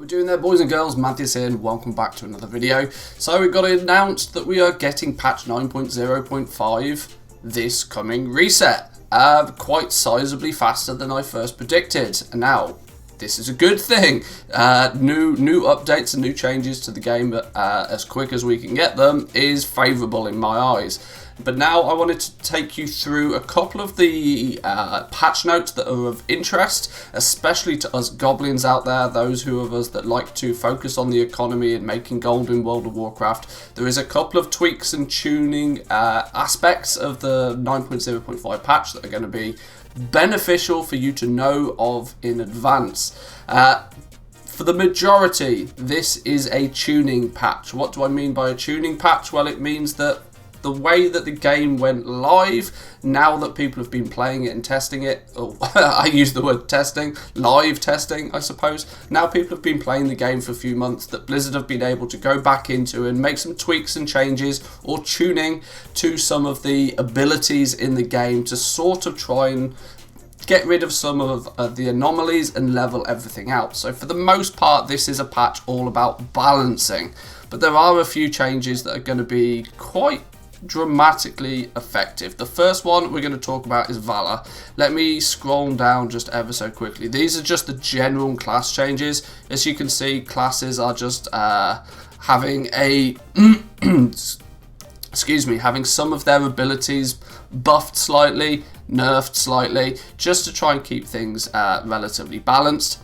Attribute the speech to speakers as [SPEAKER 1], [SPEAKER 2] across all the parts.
[SPEAKER 1] We're doing there, boys and girls. Matthias here, and welcome back to another video. So we got announced that we are getting patch 9.0.5 this coming reset, quite sizably faster than I first predicted. And now this is a good thing. New updates and new changes to the game as quick as we can get them is favourable in my eyes. But now I wanted to take you through a couple of the patch notes that are of interest, especially to us goblins out there, those of us that like to focus on the economy and making gold in World of Warcraft. There is a couple of tweaks and tuning aspects of the 9.0.5 patch that are going to be beneficial for you to know of in advance. For the majority, this is a tuning patch. What do I mean by a tuning patch? Well, it means that the way that the game went live, now that people have been playing it and testing it, I use the word testing, live testing I suppose, now people have been playing the game for a few months, that Blizzard have been able to go back into and make some tweaks and changes or tuning to some of the abilities in the game to sort of try and get rid of some of the anomalies and level everything out. So for the most part, this is a patch all about balancing, but there are a few changes that are going to be quite dramatically effective. The first one we're going to talk about is Valor. Let me scroll down just ever so quickly. These are just the general class changes. As you can see, classes are just having a having some of their abilities buffed slightly, nerfed slightly, just to try and keep things relatively balanced.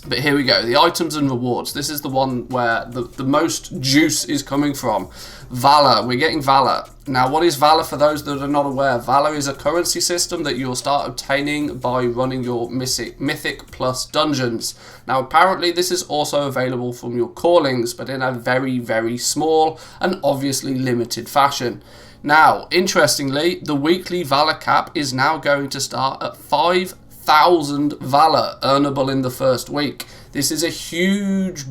[SPEAKER 1] But here we go, the items and rewards. This is the one where the most juice is coming from. Valor, we're getting Valor. Now, what is Valor for those that are not aware? Valor is a currency system that you'll start obtaining by running your Mythic Plus dungeons. Now, apparently this is also available from your callings, but in a very, very small and obviously limited fashion. Now, interestingly, the weekly Valor Cap is now going to start at 5,000 Valor earnable in the first week. This is a huge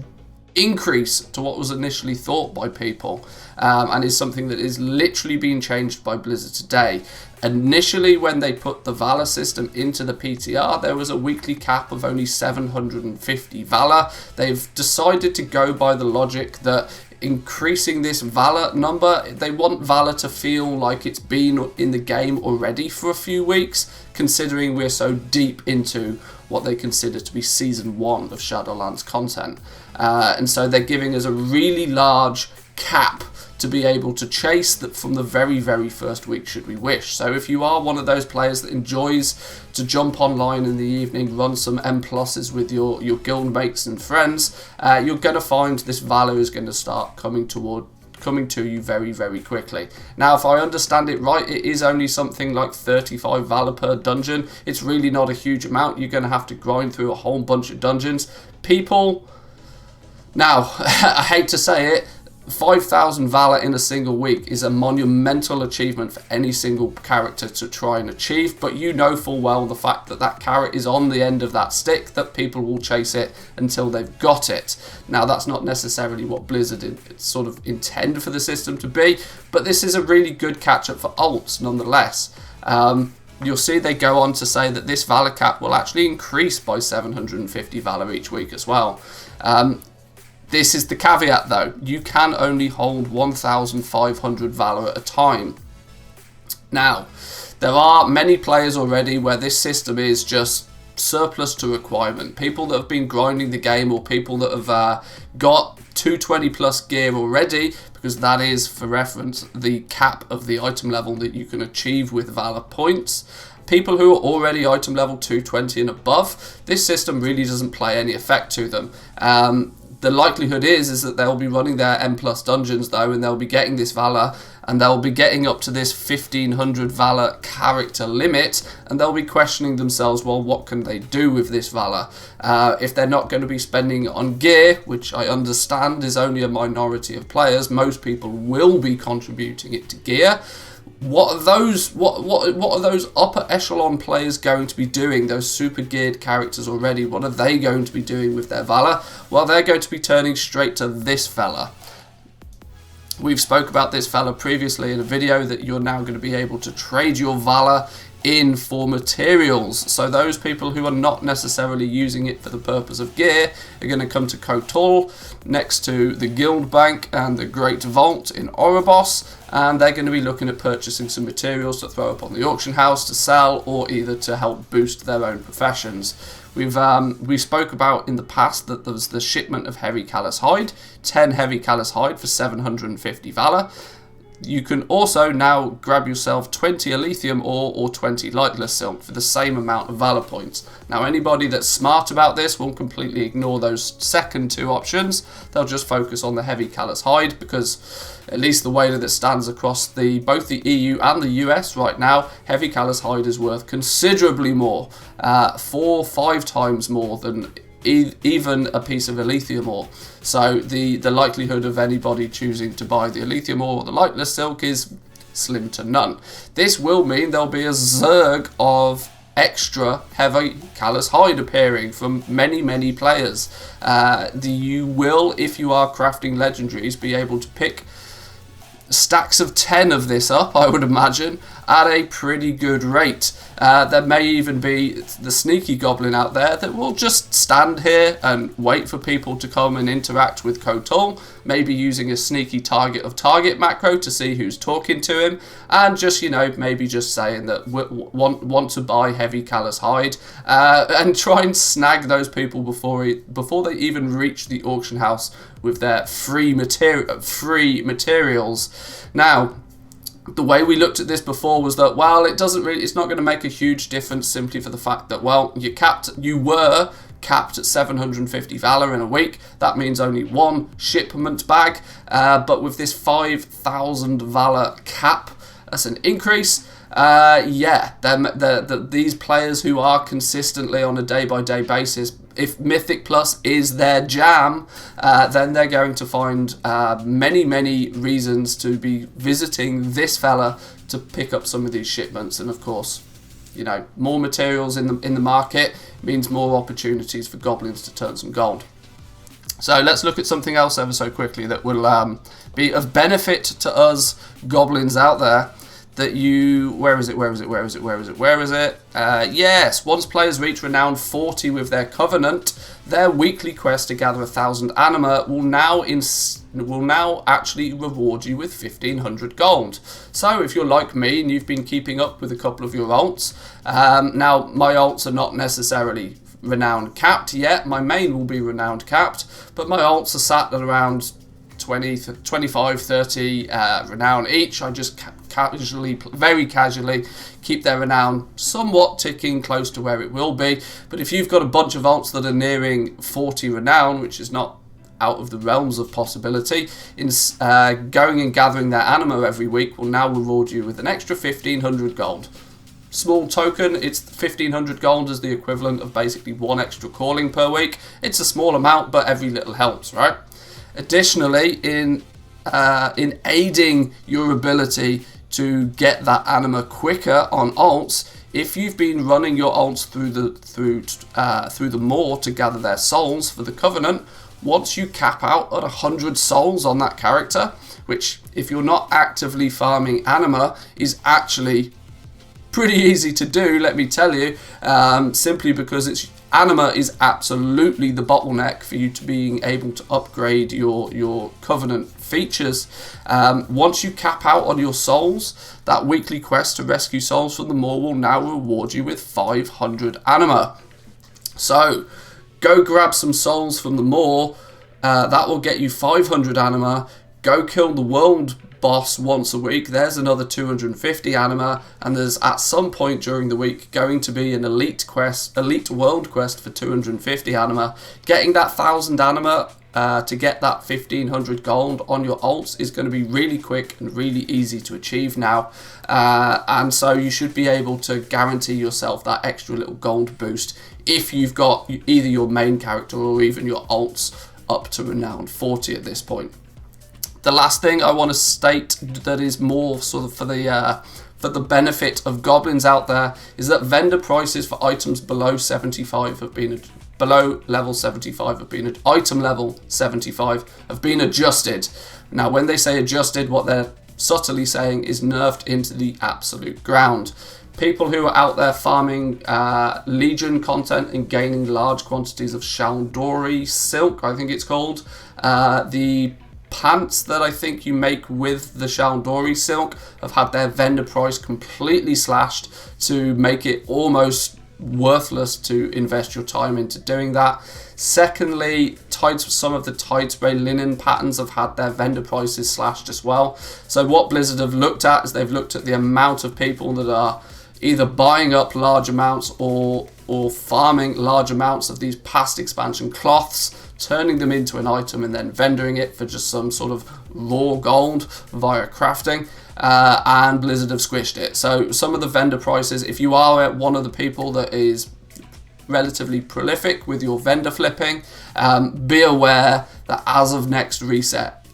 [SPEAKER 1] increase to what was initially thought by people, and is something that is literally being changed by Blizzard today. Initially, when they put the Valor system into the PTR, there was a weekly cap of only 750 Valor. They've decided to go by the logic that increasing this Valor number, they want Valor to feel like it's been in the game already for a few weeks, considering we're so deep into what they consider to be Season 1 of Shadowlands content. And so they're giving us a really large cap to be able to chase that from the very, very first week should we wish. So if you are one of those players that enjoys to jump online in the evening, run some M+s with your guild mates and friends, you're going to find this Valor is going to start coming to you very, very quickly. Now, if I understand it right, it is only something like 35 Valor per dungeon. It's really not a huge amount. You're going to have to grind through a whole bunch of dungeons. People, now, I hate to say it, 5,000 Valor in a single week is a monumental achievement for any single character to try and achieve, but you know full well the fact that that carrot is on the end of that stick, that people will chase it until they've got it. Now, that's not necessarily what Blizzard sort of intend for the system to be, but this is a really good catch-up for alts nonetheless. You'll see they go on to say that this Valor cap will actually increase by 750 Valor each week as well. This is the caveat though, you can only hold 1,500 Valor at a time. Now, there are many players already where this system is just surplus to requirement. People that have been grinding the game, or people that have got 220 plus gear already, because that is, for reference, the cap of the item level that you can achieve with Valor points. People who are already item level 220 and above, this system really doesn't play any effect to them. The likelihood is that they'll be running their M+ dungeons though, and they'll be getting this Valor, and they'll be getting up to this 1,500 Valor character limit, and they'll be questioning themselves, well, what can they do with this Valor? If they're not going to be spending on gear, which I understand is only a minority of players, most people will be contributing it to gear. What are those upper echelon players going to be doing? Those super geared characters already, what are they going to be doing with their Valor? Well, they're going to be turning straight to this fella. We've spoke about this fella previously in a video, that you're now going to be able to trade your Valor in for materials. So those people who are not necessarily using it for the purpose of gear are going to come to Kotal next to the Guild Bank and the Great Vault in Oribos, and they're going to be looking at purchasing some materials to throw up on the auction house to sell, or either to help boost their own professions. We spoke about in the past that there was the shipment of heavy callous hide, 10 heavy callous hide for 750 valor. You can also now grab yourself 20 Alethrium ore or 20 lightless silk for the same amount of valor points. Now anybody that's smart about this will completely ignore those second two options. They'll just focus on the heavy callous hide, because at least the way that it stands across both the EU and the US right now, heavy callous hide is worth considerably more, 4-5 times more than even a piece of Alethrium ore. So the likelihood of anybody choosing to buy the Alethrium ore or the lightless silk is slim to none. This will mean there'll be a zerg of extra heavy callous hide appearing from many players. You will, if you are crafting legendaries, be able to pick stacks of 10 of this up, I would imagine, at a pretty good rate. There may even be the sneaky goblin out there that will just stand here and wait for people to come and interact with Kotal, maybe using a sneaky target of target macro to see who's talking to him, and just, maybe just saying that want to buy heavy callous hide, and try and snag those people before they even reach the auction house with their free materials. Now, the way we looked at this before was that, well, it's not going to make a huge difference, simply for the fact that, well, you were capped at 750 valor in a week. That means only one shipment bag, but with this 5,000 valor cap, that's an increase. These players who are consistently on a day-by-day basis, if Mythic Plus is their jam, then they're going to find many reasons to be visiting this fella to pick up some of these shipments. And of course, more materials in the market means more opportunities for goblins to turn some gold. So let's look at something else ever so quickly that will be of benefit to us goblins out there. Where is it? Yes, once players reach Renown 40 with their Covenant, their weekly quest to gather 1,000 anima will now actually reward you with 1,500 gold. So if you're like me and you've been keeping up with a couple of your alts, now my alts are not necessarily Renown capped yet. My main will be Renown capped, but my alts are sat at around 20, 25, 30 Renown each. I just very casually keep their Renown somewhat ticking close to where it will be. But if you've got a bunch of alts that are nearing 40 Renown, which is not out of the realms of possibility, going and gathering their anima every week will now reward you with an extra 1,500 gold. Small token, it's 1,500 gold is the equivalent of basically one extra calling per week. It's a small amount, but every little helps, right? Additionally, in aiding your ability to get that anima quicker on alts, if you've been running your alts through the Maw to gather their souls for the Covenant, once you cap out at 100 souls on that character, which if you're not actively farming anima is actually pretty easy to do, let me tell you, simply because anima is absolutely the bottleneck for you to being able to upgrade your Covenant features. Once you cap out on your souls, that weekly quest to rescue souls from the Maw will now reward you with 500 anima. So go grab some souls from the Maw, that will get you 500 anima. Go kill the world boss once a week, there's another 250 anima, and there's at some point during the week going to be an elite world quest for 250 anima. Getting that 1,000 anima to get that 1,500 gold on your alts is going to be really quick and really easy to achieve now, and so you should be able to guarantee yourself that extra little gold boost if you've got either your main character or even your alts up to Renown 40 at this point. The last thing I want to state that is more sort of for the benefit of goblins out there is that vendor prices for items below level 75 have been adjusted. Now, when they say adjusted, what they're subtly saying is nerfed into the absolute ground. people who are out there farming Legion content and gaining large quantities of Shal'Dori silk, I think it's called. The pants that I think you make with the Shal'Dori silk have had their vendor price completely slashed to make it almost worthless to invest your time into doing that. Secondly, some of the Tide Spray linen patterns have had their vendor prices slashed as well. So what Blizzard have looked at is they've looked at the amount of people that are either buying up large amounts or farming large amounts of these past expansion cloths, turning them into an item and then vendoring it for just some sort of raw gold via crafting. And Blizzard have squished it. So some of the vendor prices, if you are one of the people that is relatively prolific with your vendor flipping, be aware that as of next reset,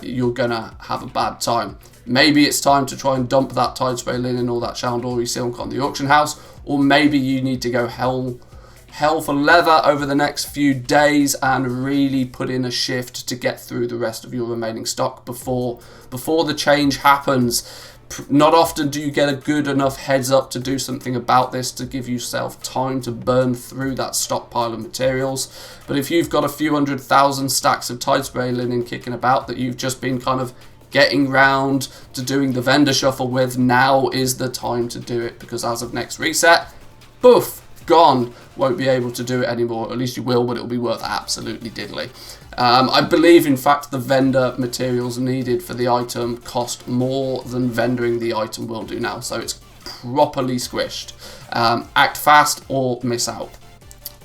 [SPEAKER 1] you're gonna have a bad time. Maybe it's time to try and dump that Tide Spray linen or that Shal'Dori silk on the auction house, or maybe you need to go hell for leather over the next few days and really put in a shift to get through the rest of your remaining stock before the change happens. Not often do you get a good enough heads up to do something about this to give yourself time to burn through that stockpile of materials. But if you've got a few 100,000 stacks of Tide Spray linen kicking about that you've just been kind of getting round to doing the vendor shuffle with, now is the time to do it, because as of next reset, poof, gone. Won't be able to do it anymore. At least you will, but it'll be worth absolutely diddly. I believe, in fact, the vendor materials needed for the item cost more than vendoring the item will do now, so it's properly squished. Act fast or miss out.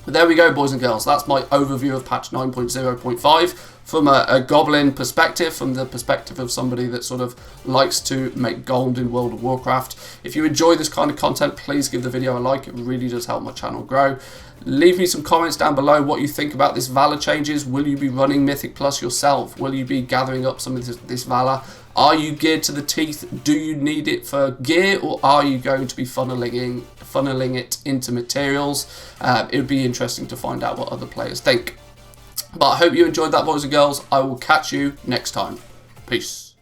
[SPEAKER 1] But there we go, boys and girls. That's my overview of patch 9.0.5 from a Goblin perspective, from the perspective of somebody that sort of likes to make gold in World of Warcraft. If you enjoy this kind of content, please give the video a like. It really does help my channel grow. Leave me some comments down below what you think about this Valor changes. Will you be running Mythic Plus yourself? Will you be gathering up some of this Valor? Are you geared to the teeth? Do you need it for gear, or are you going to be funneling it into materials? It would be interesting to find out what other players think. But I hope you enjoyed that, boys and girls. I will catch you next time. Peace.